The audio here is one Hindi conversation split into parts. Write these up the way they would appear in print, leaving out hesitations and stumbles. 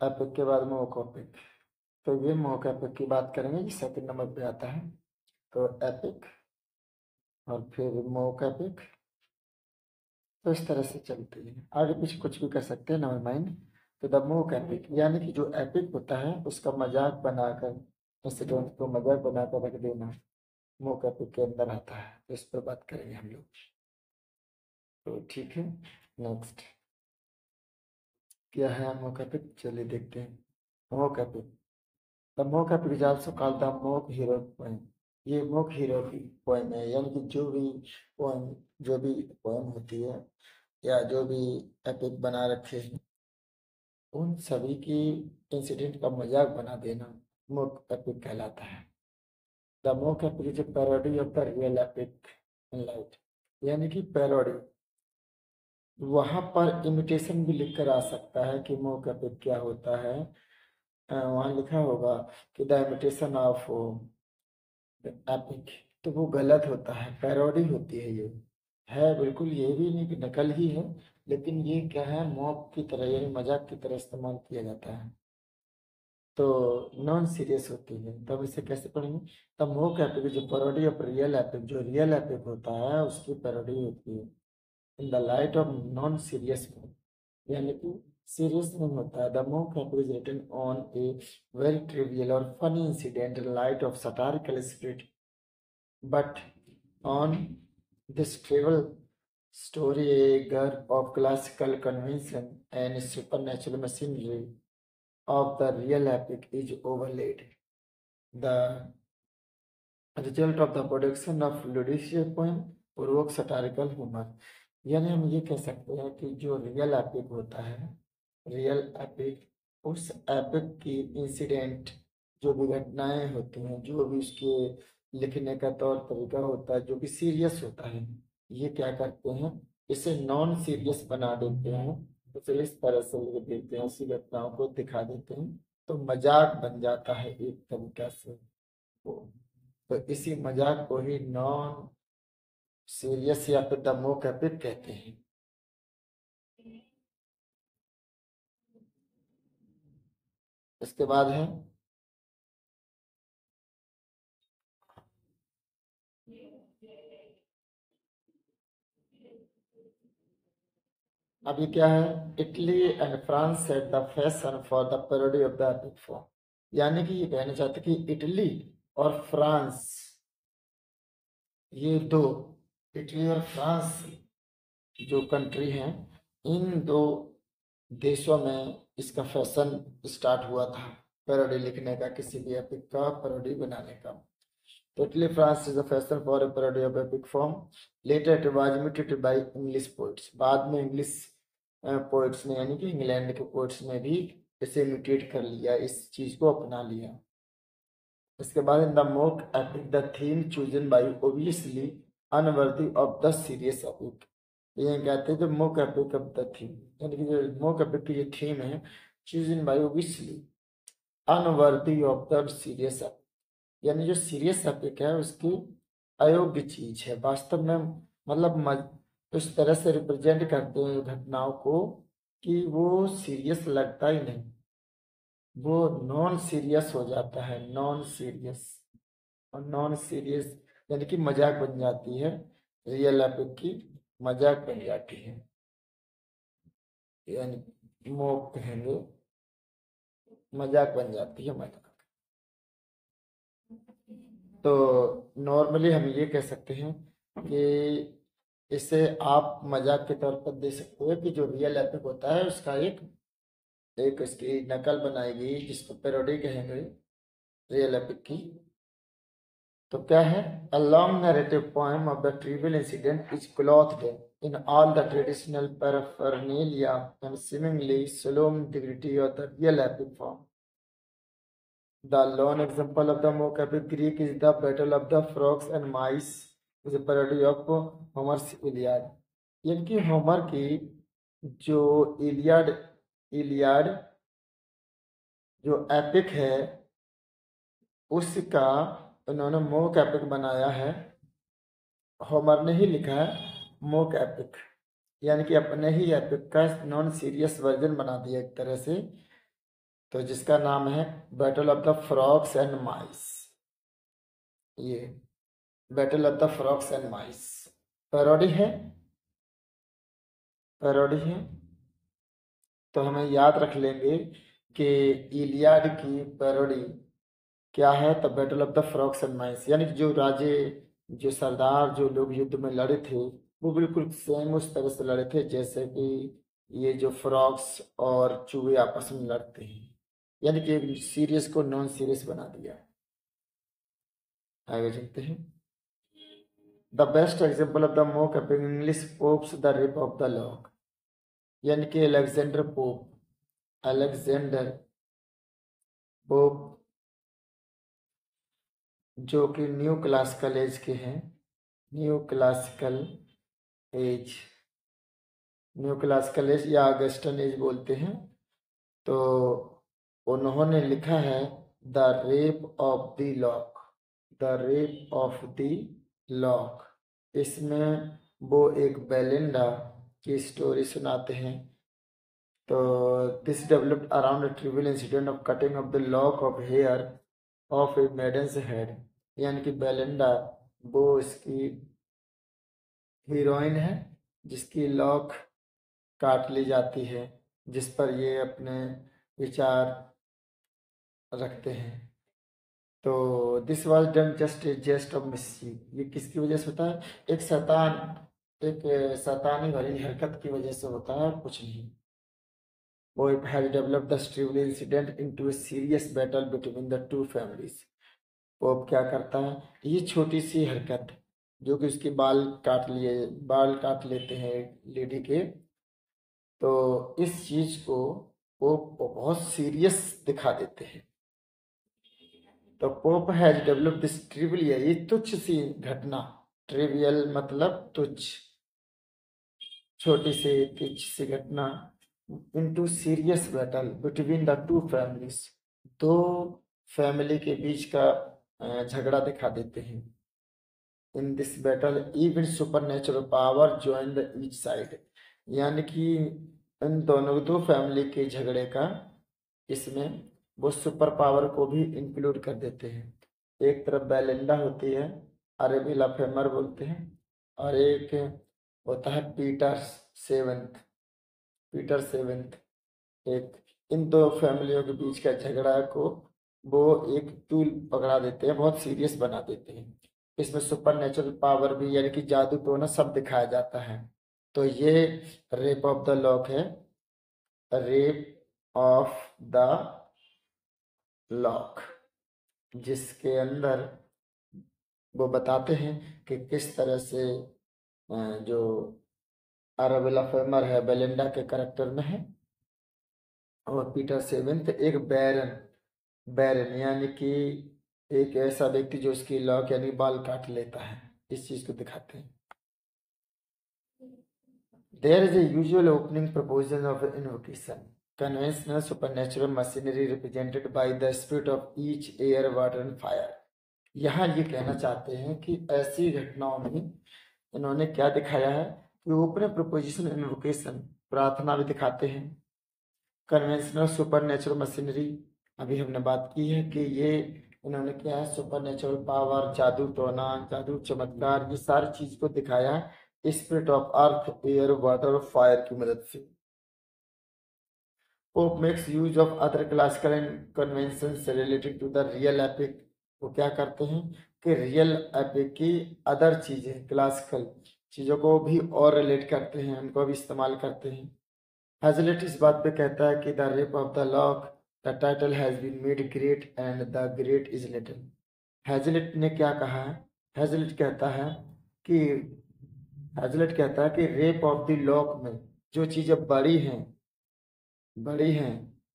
एपिक के बाद मोक एपिक। तो ये मोक एपिक की बात करेंगे, ये सेकंड नंबर पे आता है। तो एपिक और फिर मोक एपिक, तो इस तरह से चलती है। आगे पीछे कुछ भी कर सकते हैं, नेवर माइंड। तो द मोक एपिक यानी कि जो एपिक होता है उसका मजाक बनाकर, इंसिडेंट को मजाक बनाकर रख देना, मोक एपिक के अंदर आता है। तो इस पर बात करेंगे हम लोग। तो ठीक है, नेक्स्ट क्या है मोक एपिक, चलिए देखते हैं। Mock epic, the mock epic is also called the mock heroic poem. ये मोक हीरोइक पोएम है, यानी कि पोएम जो भी पोएम होती है या जो भी एपिक बना रखे हैं उन सभी की इंसिडेंट का मजाक बना देना मोक एपिक कहलाता है। The mock epic is a parody of the real epic in light, यानी कि पैरोडी। वहां पर इमिटेशन भी लिख कर आ सकता है कि मोक एपिक क्या होता है। वहां लिखा होगा कि द इमिटेशन ऑफ एपिक, तो वो गलत होता है, पैरोडी होती है। ये है बिल्कुल, ये भी नहीं कि नकल ही है, लेकिन ये क्या है, मॉक की तरह यानी मजाक की तरह इस्तेमाल किया जाता है, तो नॉन सीरियस होती है। तो हम इसे कैसे पढ़ेंगे? द मॉक एपिक जो पैरोडी ऑफ रियल एपिक, जो रियल एपिक होता है उसकी पैरोडी होती है in the light of non serious mood, यानी कि सीरियस नहीं होता है। The mock epic is written on a very trivial और funny incident in light of satirical spirit, but on this trivial story, a girl of classical convention and supernatural machinery of the real epic is overlaid. The result of the production of ludicrous poem provoke satirical humor। यानी हम ये कह सकते हैं कि जो रियल एपिक होता है, रियल एपिक, उस एपिक की इंसिडेंट, जो भी घटनाएं होती हैं, जो भी उसके लिखने का तौर तरीका होता है, जो भी सीरियस होता है, ये क्या करते हैं, इसे नॉन सीरियस बना देते हैं। तो फिर इस तरह से लिख देते हैं, उसी घटनाओं को दिखा देते हैं, तो मजाक बन जाता है एक तरीका से वो। तो इसी मजाक को ही नॉन सीरियस या फिर द मोक एपिक कहते हैं। इसके बाद है अभी क्या है, Italy and France set the fashion for the parody of the epic form. यानी कि ये कहना चाहते कि इटली और फ्रांस, ये दो, इटली और फ्रांस जो कंट्री हैं, इन दो देशों में इसका फैशन स्टार्ट हुआ था, पैरोडी लिखने का, किसी भी एपिक का पैरोडी बनाने का। तो Italy France is the fashion for a parody of epic form. Later it was imitated by English poets. बाद में इंग्लिश पोइट्स ने, यानी कि इंग्लैंड के पोइट्स ने भी इसे इमिटेट कर लिया, इस चीज को अपना लिया। इसके बाद in the mock epic the theme chosen by obviously unworthy of the serious epic. ये कहते हैं जो mock epic of the theme, यानी कि जो मोक एपिक की जो थीम है, chosen by obviously unworthy of the serious epic, यानी जो सीरियस एपिक है उसकी अयोग्य चीज है वास्तव में, मतलब उस तरह से रिप्रेजेंट करते हैं घटनाओं को कि वो सीरियस लगता ही नहीं, वो नॉन सीरियस हो जाता है, नॉन सीरियस। और नॉन सीरियस यानी कि मजाक बन जाती है, रियल एपिक की मजाक बन जाती है, यानी मोक कहेंगे, मजाक बन जाती है, मजाक। तो नॉर्मली हम ये कह सकते हैं कि इसे आप मजाक के तौर पर दे सकते हो कि जो रियल एपिक होता है उसका एक एक इसकी नकल बनाई गई जिसको पैरोडी कहेंगे रियल एपिक की। तो क्या है, a long narrative poem of the trivial incident is clothed in all the traditional paraphernalia and seemingly solemn dignity of the real epic form. The lone example of the mock epic Greek is the Battle of the Frogs and Mice, is a parody of Homer's Iliad। यानी कि होमर की जो इलियाड इलियाड जो एपिक है उसका उन्होंने मोक एपिक बनाया है, होमर ने ही लिखा है मोक एपिक, यानी कि अपने ही एपिक का नॉन सीरियस वर्जन बना दिया एक तरह से। तो जिसका नाम है battle of the frogs and mice. ये battle of the frogs and mice parody है, पैरोडी है। तो हमें याद रख लेंगे कि इलियाड की पैरोडी क्या है, तो battle of the frogs and mice, यानी कि जो राजे, जो सरदार, जो लोग युद्ध में लड़े थे वो बिल्कुल सेम उस तरह से लड़े थे जैसे कि ये जो फ्रॉग्स और चूहे आपस में लड़ते हैं, यानी कि एक सीरियस को नॉन सीरियस बना दिया। आगे चलते हैं। The best example of the mock epic English Pope's the rib of the lock, यानी कि अलेक्जेंडर पोप, अलेक्जेंडर पोप जो कि न्यू क्लासिकल एज के हैं, new classical age, new classical age या अगस्टन एज बोलते हैं। तो उन्होंने लिखा है the rape of the lock, the rape of the lock. इसमें वो एक बेलिंडा की स्टोरी सुनाते हैं। तो this developed around a trivial incident of cutting of the lock of hair of a maiden's head, यानी कि बेलिंडा वो इसकी हीरोइन है जिसकी लॉक काट ली जाती है, जिस पर ये अपने विचार रखते हैं। तो this was done just a jest of mischief, ये किसकी वजह से होता है, एक शैतान, एक शैतानी भरी हरकत की वजह से होता है, कुछ नहीं। वो has developed the trivial incident into a serious battle between the two families. वो अब क्या करता है, ये छोटी सी हरकत जो कि उसके बाल काट लिए, बाल काट लेते हैं लेडी के, तो इस चीज को वो बहुत सीरियस दिखा देते हैं। तो pope has develop this trivial, ये तुच्छ सी घटना, ट्रिवियल मतलब तुच्छ, छोटी सी तुच्छ सी घटना, into serious battle between the two families, दो फैमिली के बीच का झगड़ा दिखा देते हैं। In this battle even super natural power join the each side, यानी कि इन दोनों दो फैमिली के झगड़े का इसमें वो सुपर पावर को भी इंक्लूड कर देते हैं। एक तरफ बेलिंडा होती है, अरेबिला फेमर बोलते हैं, और एक होता है पीटर सेवेंथ, पीटर सेवेंथ। एक इन दो फैमिलियों के बीच का झगड़ा को वो एक टूल पकड़ा देते हैं, बहुत सीरियस बना देते हैं। इसमें सुपर नेचुरल पावर भी, यानी कि जादू टोना सब दिखाया जाता है। तो ये रेप ऑफ द लॉक है, रेप ऑफ द लॉक, जिसके अंदर वो बताते हैं कि किस तरह से जो अरेबिला फेमर है बेलिंडा के करेक्टर में है, और पीटर सेवेंथ एक बैरन, बैरन यानी कि एक ऐसा व्यक्ति जो उसकी लॉक यानी बाल काट लेता है, इस चीज को दिखाते हैं। There is a usual opening proposal of invocation, conventional supernatural machinery represented by the spirit of each air, water and fire। यहाँ ये कहना चाहते हैं कि ऐसी घटनाओं में इन्होंने क्या दिखाया है कि ओपन प्रपोजिशन इन्वोकेशन, प्रार्थना भी दिखाते हैं। कन्वेंशनल सुपर नेचुरल मशीनरी, अभी हमने बात की है कि ये इन्होंने क्या है, सुपर नेचुरल पावर, जादू टोना, जादू चमत्कार, ये सारी चीज को दिखाया spirit of earth, air, water और फायर की मदद से। Pope makes use of other classical and conventions related to the real epic, वो क्या करते हैं कि रियल एपिक की अदर चीजें, क्लासिकल चीजों को भी और रिलेट करते हैं, उनको भी इस्तेमाल करते हैं। हैजलिट इस बात पे कहता है कि the rape of the lock, the title has been made great and the great is little. Hazlitt ने क्या कहा है, हैजलिट कहता है कि, हैजलिट कहता है कि रेप ऑफ द लॉक में जो चीजें बड़ी हैं, बड़ी हैं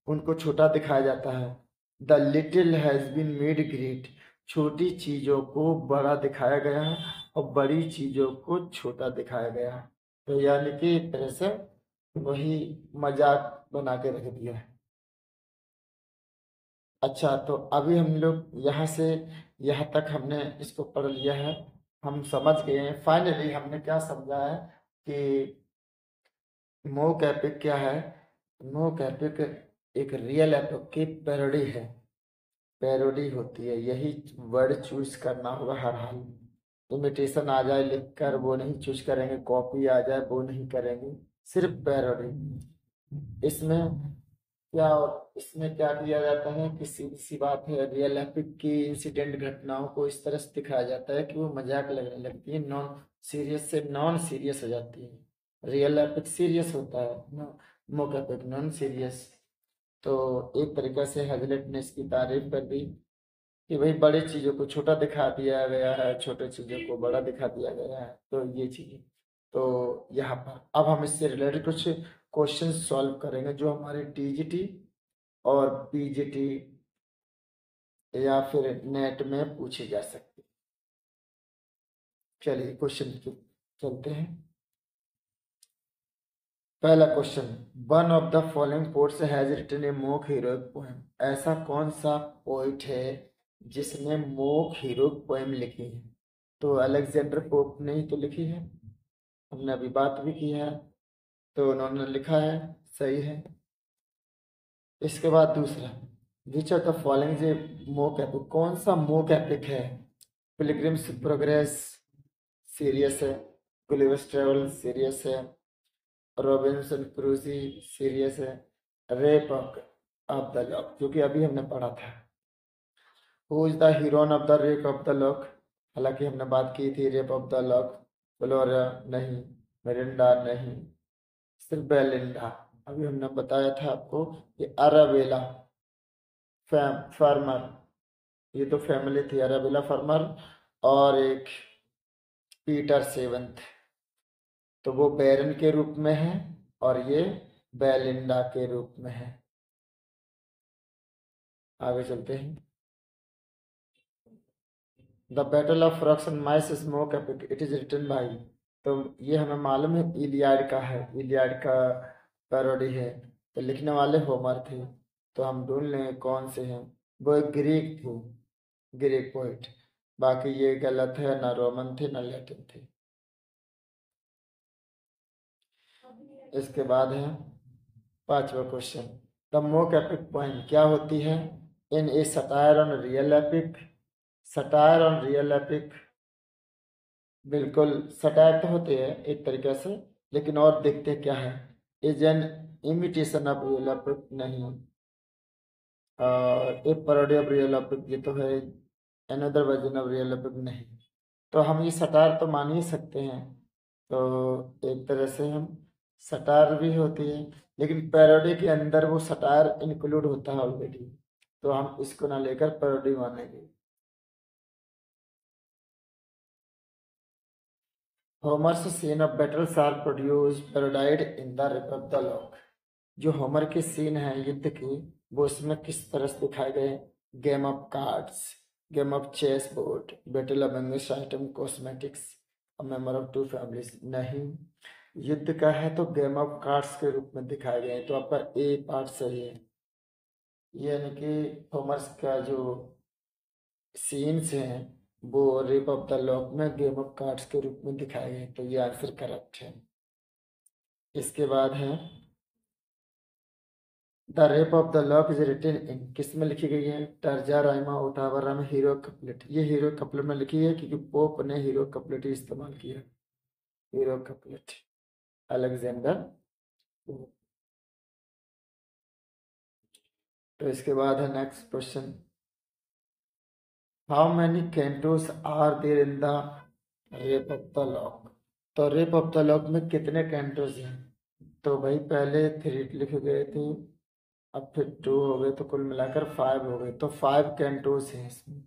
उनको छोटा दिखाया जाता है। The little has been made great, छोटी चीजों को बड़ा दिखाया गया है और बड़ी चीजों को छोटा दिखाया गया है। तो यानी कि एक तरह से वही मजाक बना के रख दिया है। अच्छा, तो अभी हम लोग यहाँ से यहाँ तक हमने इसको पढ़ लिया है, हम समझ गए हैं। फाइनली हमने क्या समझा है कि मोक एपिक क्या है। मोक एपिक एक रियल एपिक की पैरोडी है, पैरोडी होती है, यही वर्ड चूज करना होगा हर हाल। इमिटेशन आ जाए लिखकर वो नहीं चूज करेंगे, कॉपी आ जाए वो नहीं करेंगे, सिर्फ पैरोडी। इसमें क्या किया जाता है कि सीधी सी बात है, रियल एपिक की इंसिडेंट घटनाओं को इस तरह से दिखाया जाता है कि वो मजाक लगने लगती है, नॉन सीरियस से नॉन सीरियस हो जाती है। रियल एपिक सीरियस होता है, मोक एपिक नॉन सीरियस। तो एक तरीके से हेजलेट ने इसकी तारीफ कर दी कि भाई बड़ी चीजों को छोटा दिखा दिया गया है, छोटे चीजों को बड़ा दिखा दिया गया है, तो ये चीज। तो यहाँ पर अब हम इससे रिलेटेड कुछ क्वेश्चन सॉल्व करेंगे जो हमारे टीजीटी और पीजीटी या फिर नेट में पूछे जा सकते हैं। चलिए क्वेश्चन चलते हैं। पहला question, one of the following poets has written a mock heroic poem. ऐसा कौन सा पोइट है जिसने मोक हीरोइक पोएम लिखी है? तो अलेक्जेंडर पोप ने ही तो लिखी है, हमने अभी बात भी की है, तो उन्होंने लिखा है, सही है। इसके बाद दूसरा, विच ऑफ द फॉलोइंग जे मोक एपिक, कौन सा मोक एपिक है? पिलग्रिम्स प्रोग्रेस सीरियस है, गुलिवर्स ट्रेवल सीरियस है, रॉबिन्सन क्रूजी सीरियस है, रेप ऑफ द लॉक जो कि अभी हमने पढ़ा था। Who is the heroine of the rape of the lock, हालांकि हमने बात की थी rape of the lock, Flora नहीं, मिरिंडा नहीं, सिर्फ बेलिंडा। अभी हमने बताया था आपको कि अराबेला फार्मर, ये तो फैमिली थी, अराबेला फार्मर और एक पीटर सेवंथ, तो वो बैरन के रूप में है और ये बेलिंडा के रूप में है। आगे चलते हैं। The battle of rocks and mice smoke epic it is written by, तो ये हमें मालूम है इलियाड का है, इलियाड का पैरोडी है, तो लिखने वाले होमर थे, तो हम ढूंढ लेंगे कौन से हैं। वो एक ग्रीक थे, ग्रीक पोइट। बाकी ये गलत है, ना रोमन थे ना लैटिन थे। इसके बाद है पांचवा question, the mock epic poem क्या होती है? In a satire on real epic, satire on real epic, बिल्कुल सटायर तो होते हैं एक तरीके से, लेकिन और देखते क्या है, is an imitation of real epic नहीं, ए पैरोडी ऑफ रियल एपिक ये तो है, another version of real epic नहीं। तो हम ये सटायर तो मान ही सकते हैं, तो एक तरह से हम सटायर भी होती है, लेकिन पैरोडी के अंदर वो सटायर इंक्लूड होता है ऑलरेडी, तो हम इसको ना लेकर पैरोडी मानेंगे। Homer's scene of battles are produce parodied in the rib of the lock, जो होमर के सीन हैं युद्ध के, वो इसमें किस तरह से दिखाए गए? Game of cards, game of chess board, battle of English item cosmetics, member of two families नहीं, युद्ध का है तो गेम ऑफ कार्ड्स के रूप में दिखाए गए, तो आपका ए पार्ट सही है। यानी कि होमर्स का जो सीन्स हैं वो रेप ऑफ द लॉक में गेम ऑफ कार्ड्स के रूप में दिखाए गए, तो ये आंसर करेक्ट है। इसके बाद है the rape of the lock is written in, किस में लिखी गई है? टर्जा राइमा ओटावरा में हीरो कपलेट, ये हीरो कपलेट में लिखी है क्योंकि पोप ने हीरो कपलेट ही इस्तेमाल किया, हीरो कपलेट अलेक्जेंडर। तो इसके बाद है next question, how many cantos are there in the rape of the lock, तो रेप ऑफ द लॉक में कितने कैंटोस हैं? तो भाई पहले 3 लिखे गए थे, अब फिर 2 हो गए, तो कुल मिलाकर 5 हो गए, तो 5 कैंटोस हैं इसमें।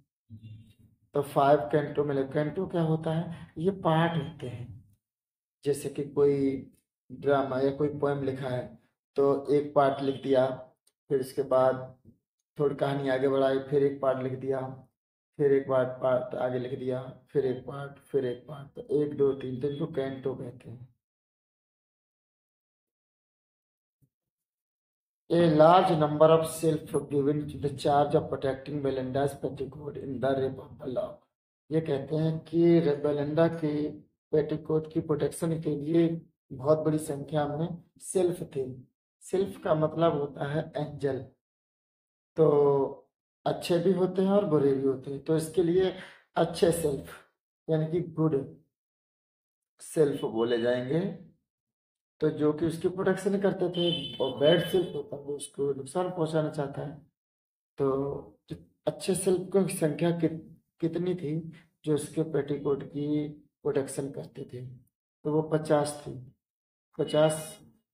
तो 5 कैंटो मिले, कैंटो क्या होता है? ये पार्ट होते हैं, जैसे कि कोई ड्रामा या कोई पोएम लिखा है, तो एक पार्ट लिख दिया, फिर उसके बाद थोड़ी कहानी आगे बढ़ाई, फिर एक पार्ट लिख दिया, फिर एक पार्ट पार्ट आगे लिख दिया, फिर एक पार्ट, फिर एक पार्ट, तो 1 2 3, तो इनको कैंटो कहते हैं। A large number of self given to the charge of protecting Belinda's petticoat in the rape of the law, ये कहते हैं कि बेलिंडा के पेटिकोट की प्रोटेक्शन के लिए बहुत बड़ी संख्या में सेल्फ थे, सिल्फ का मतलब होता है एंजल। तो अच्छे भी होते हैं और बुरे भी होते हैं, तो इसके लिए अच्छे सेल्फ यानी कि गुड सेल्फ बोले जाएंगे, तो जो कि उसकी प्रोटेक्शन करते थे। और बैड सेल्फ होता है वो उसको नुकसान पहुंचाना चाहता है। तो जो अच्छे सेल्फ की संख्या कितनी थी जो उसके पेटीकोट की प्रोटेक्शन करते थे, तो वो 50 थी। 50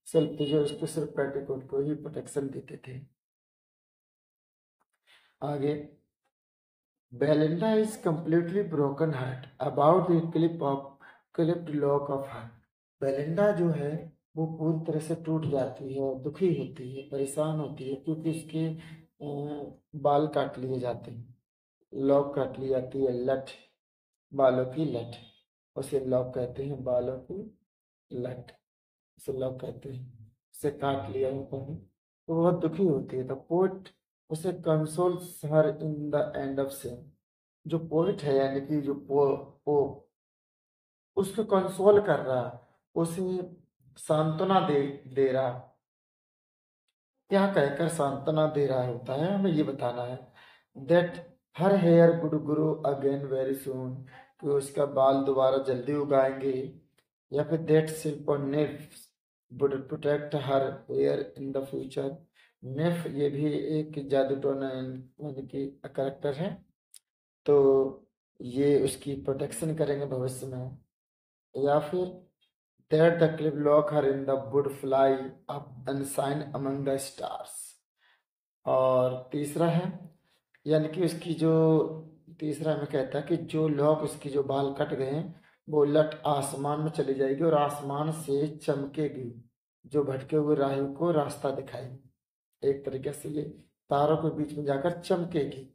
सेल्फ थे जो उसको सिर्फ पेटीकोट को ही प्रोटेक्शन देते थे। आगे, Belinda is completely broken heart about the clipped lock of heart. Belinda जो है वो पूरी तरह से टूट जाती है, दुखी होती है, परेशान होती है, क्योंकि उसके बाल काट लिए जाते हैं, लॉक काट ली जाती है, लट, बालों की लट, उसे लॉक कहते हैं, बालों की लट, उसे लॉक कहते हैं, उसे काट लिया जाता है, तो बहुत दुखी होती है। द पोएट उसे consoles her in the end of same. जो पोएट है यानी कि जो पो उसको कंसोल कर रहा, उसे सांत्वना दे रहा। क्या कहकर सांत्वना दे रहा होता है, हमें ये बताना है। That her here would grow again very soon, कि उसका बाल दोबारा जल्दी उगाएंगे। या फिर दैट सिल्प और nif would protect her here in the future. Nif ये भी एक जादू टोना यानी कि करेक्टर है, तो ये उसकी प्रोटेक्शन करेंगे भविष्य में। या फिर that the cliff lock her in the would fly up and shine among the stars। और तीसरा है, यानी कि उसकी जो तीसरा में कहता है कि जो लॉक उसकी जो बाल कट गए हैं वो लट आसमान में चली जाएगी और आसमान से चमकेगी, जो भटके हुए राहियों को रास्ता दिखाएगी। एक तरीके से ये तारों के बीच में जाकर चमकेगी,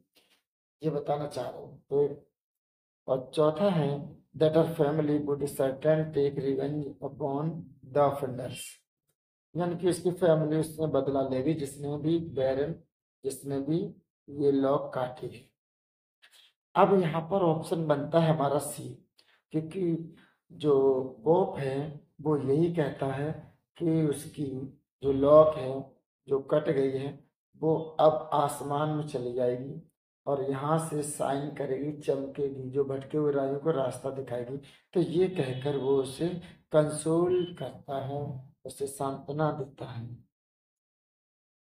ये बताना चाह रहा हूँ। तो और चौथा है that her family would certain take revenge upon the offenders। यानी कि उसकी फैमिली उसने बदला लेगी जिसने भी ये लॉक काटे। अब यहाँ पर ऑप्शन बनता है हमारा सी, क्योंकि जो पोप है वो यही कहता है कि उसकी जो लॉक है जो कट गई है वो अब आसमान में चली जाएगी और यहाँ से साइन करेगी, चमकेगी, जो भटके हुए राहियों को रास्ता दिखाएगी। तो ये कहकर वो उसे कंसोल करता है, उसे सांत्वना देता है।